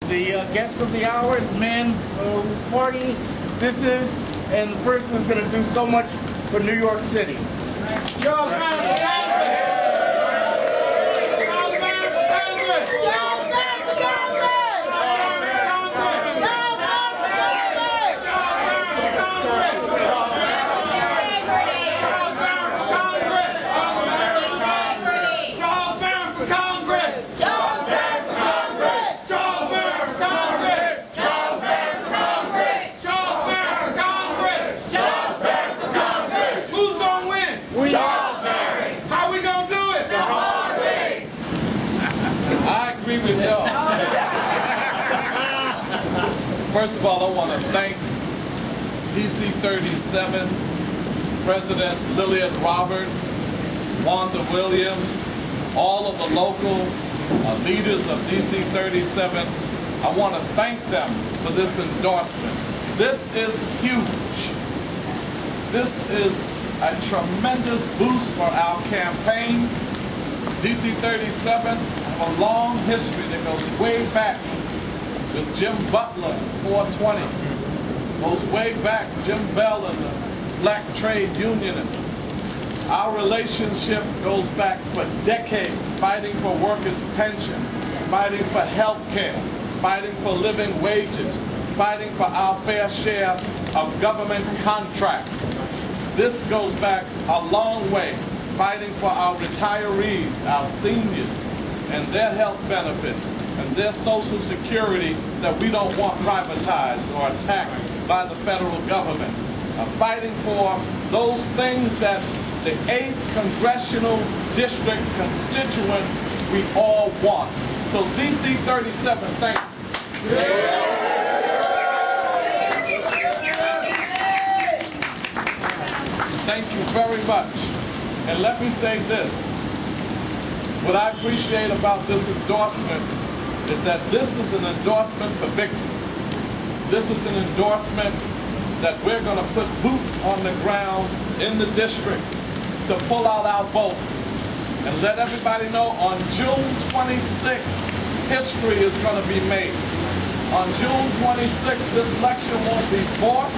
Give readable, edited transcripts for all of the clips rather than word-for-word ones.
The guest of the hour is the man whose party this is, and the person who's going to do so much for New York City. Charles Barron. First of all, I want to thank DC-37, President Lillian Roberts, Wanda Williams, all of the local leaders of DC-37. I want to thank them for this endorsement. This is huge. This is a tremendous boost for our campaign. DC-37 have a long history that goes way back with Jim Butler, 420. Goes way back, Jim Bell and the black trade unionists. Our relationship goes back for decades, fighting for workers' pensions, fighting for health care, fighting for living wages, fighting for our fair share of government contracts. This goes back a long way, fighting for our retirees, our seniors, and their health benefits, and their Social Security that we don't want privatized or attacked by the federal government. Fighting for those things that the 8th Congressional District constituents we all want. So DC-37, thank you. Thank you very much. And let me say this. What I appreciate about this endorsement is that this is an endorsement for victory. This is an endorsement that we're going to put boots on the ground in the district to pull out our vote and let everybody know on June 26th, history is going to be made. On June 26th, this election won't be bought.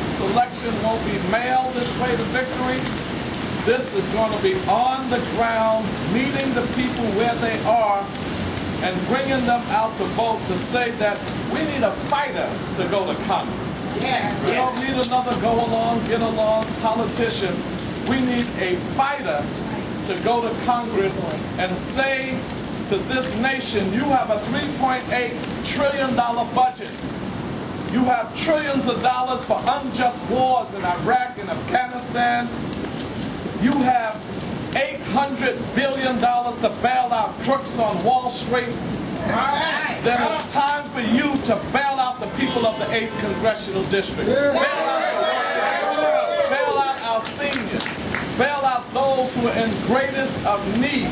This election won't be mailed this way to victory. This is going to be on the ground, meeting the people where they are, and bringing them out to vote to say that we need a fighter to go to Congress. Yes. We don't need another go-along, get-along politician. We need a fighter to go to Congress and say to this nation, you have a $3.8 trillion budget. You have trillions of dollars for unjust wars in Iraq and Afghanistan. You have $800 billion to bail out crooks on Wall Street. Right. Then it's time for you to bail out the people of the 8th Congressional District. Bail out the workers. Bail out our seniors. Bail out those who are in greatest of need.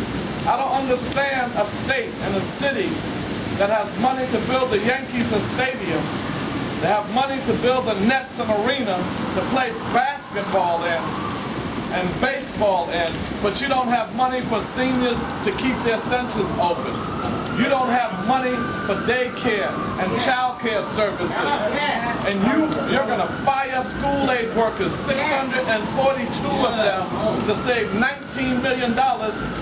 I don't understand a state and a city that has money to build the Yankees a stadium, they have money to build the Nets an arena to play basketball in and baseball in, but you don't have money for seniors to keep their centers open. You don't have money for daycare and child care services. And you're going to fire school aid workers, 642 of them, to save $19 million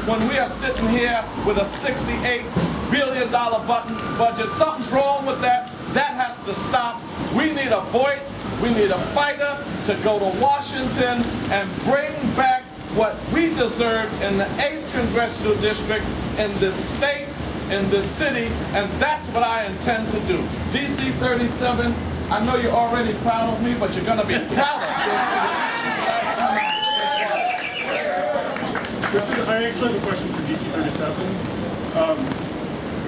when we are sitting here with a $68 billion budget. Something's wrong with that. That has to stop. We need a voice. We need a fighter to go to Washington and bring back what we deserve in the 8th Congressional District, in this state, in this city, and that's what I intend to do. DC-37, I know you're already proud of me, but you're going to be proud of me. I actually have a question for DC-37.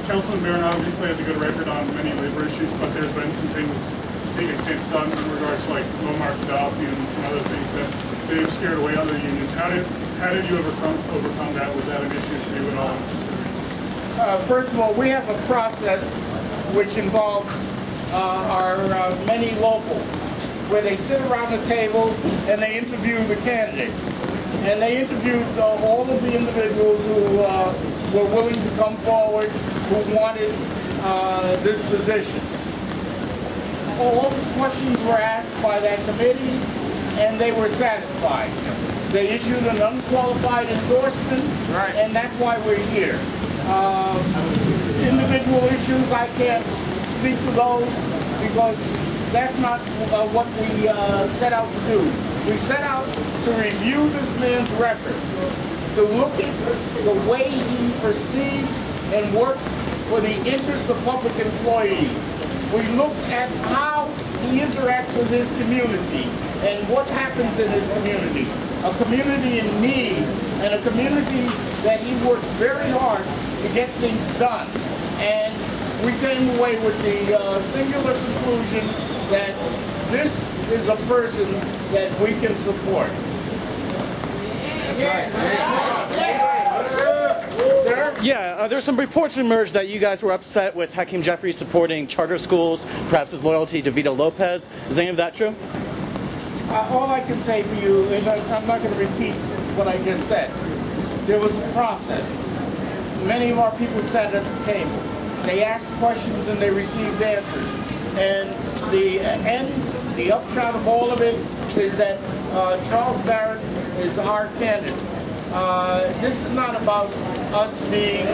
Councilman Barron obviously has a good record on many labor issues, but there's been some things taking stances on in regards to like low-mark adoption and some other things that they've scared away other unions. How did you overcome that? Was that an issue for you at all? First of all, we have a process which involves our many locals, where they sit around the table and they interview the candidates. And they interviewed all of the individuals who were willing to come forward, who wanted this position. All the questions were asked by that committee, and they were satisfied. They issued an unqualified endorsement, Right. and that's why we're here. Individual issues, I can't speak to those because that's not what we set out to do. We set out to review this man's record, to look at the way he perceives and works for the interests of public employees. We looked at how he interacts with his community and what happens in his community. A community in need and a community that he works very hard to get things done. And we came away with the singular conclusion that this is a person that we can support. Sir? Yeah, there's some reports emerged that you guys were upset with Hakeem Jeffries supporting charter schools, perhaps his loyalty to Vito Lopez. Is any of that true? All I can say for you, and I'm not going to repeat what I just said, there was a process. Many of our people sat at the table. They asked questions and they received answers. And the upshot of all of it is that Charles Barron is our candidate. This is not about us being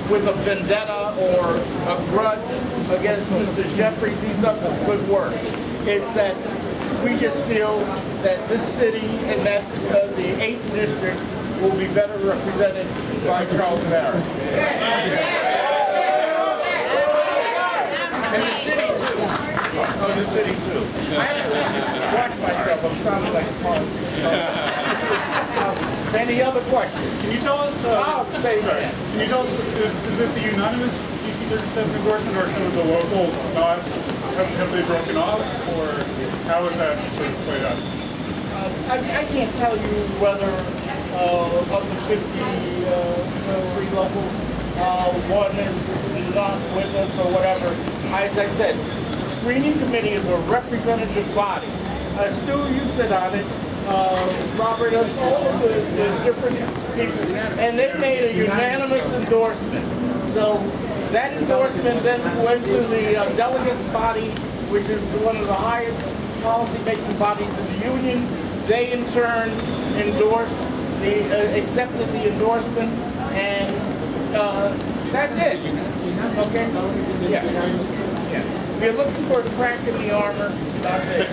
with a vendetta or a grudge against Mr. Jeffries. He's done some good work. It's that we just feel that this city and that the 8th district will be better represented by Charles Barron. And the city too. Oh, the city too. I have to watch myself. I'm sounding like a politician. Any other questions? Can you tell us? I'll say sorry. that. Can you tell us, is this a unanimous DC-37 endorsement, or some of the locals not? Have they broken off, or how is that sort of played out? I can't tell you whether of the 53 locals, one is not with us or whatever. As I said, the screening committee is a representative body. Stu, you sit on it. Robert, all of the different people, and they made a unanimous endorsement. So that endorsement then went to the delegates body, which is one of the highest policy-making bodies in the union. They in turn endorsed accepted the endorsement, and that's it. Okay? Yeah. We're looking for a crack in the armor, not this.